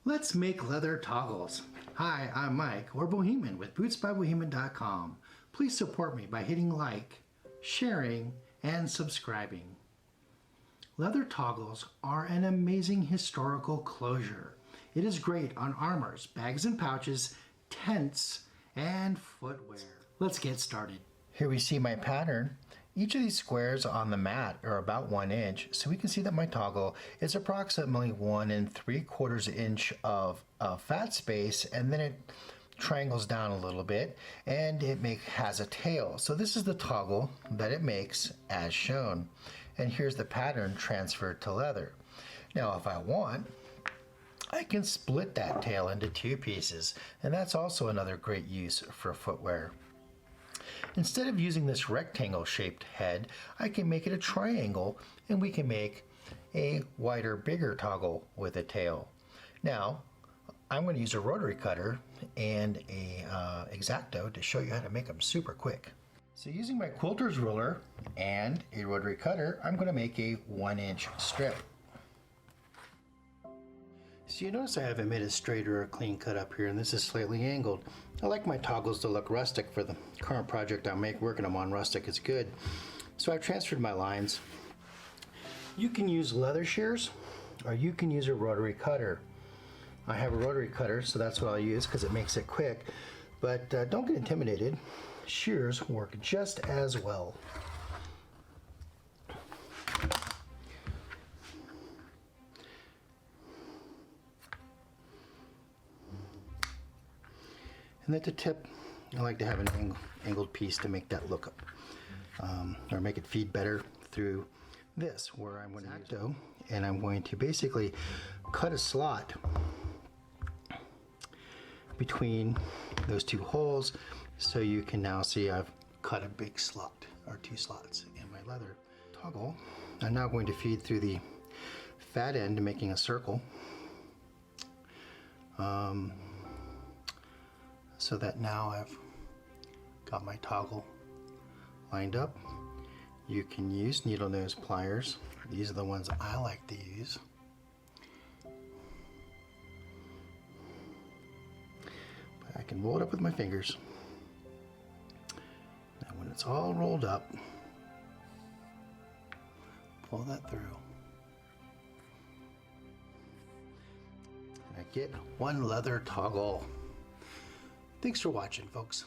Let's make leather toggles. Hi, I'm Mike, or Bohemian with bootsbybohemian.com. Please support me by hitting like, sharing, and subscribing. Leather toggles are an amazing historical closure. It is great on armors, bags and pouches, tents, and footwear. Let's get started. Here we see my pattern. Each of these squares on the mat are about 1 inch, so we can see that my toggle is approximately 1 3/4 inch of fat space, and then it triangles down a little bit, and it has a tail. So this is the toggle that it makes as shown. And here's the pattern transferred to leather. Now if I want, I can split that tail into 2 pieces, and that's also another great use for footwear. Instead of using this rectangle shaped head, I can make it a triangle, and we can make a wider, bigger toggle with a tail. Now, I'm going to use a rotary cutter and a X-Acto to show you how to make them super quick. So using my quilter's ruler and a rotary cutter, I'm going to make a 1 inch strip. So you notice I haven't made a straight or a clean cut up here, and this is slightly angled. I like my toggles to look rustic. For the current project I'm working them on, rustic is good. So I've transferred my lines. You can use leather shears, or you can use a rotary cutter. I have a rotary cutter, so that's what I'll use because it makes it quick. But don't get intimidated. Shears work just as well. And at the tip, I like to have an angled piece to make that look up, or make it feed better through this, where I'm going to use dough, and I'm going to basically cut a slot between those 2 holes, so you can now see I've cut a big slot, or 2 slots in my leather toggle. I'm now going to feed through the fat end, making a circle. So that now I've got my toggle lined up. You can use needle nose pliers. These are the ones I like to use. But I can roll it up with my fingers. And when it's all rolled up, pull that through. And I get 1 leather toggle. Thanks for watching, folks.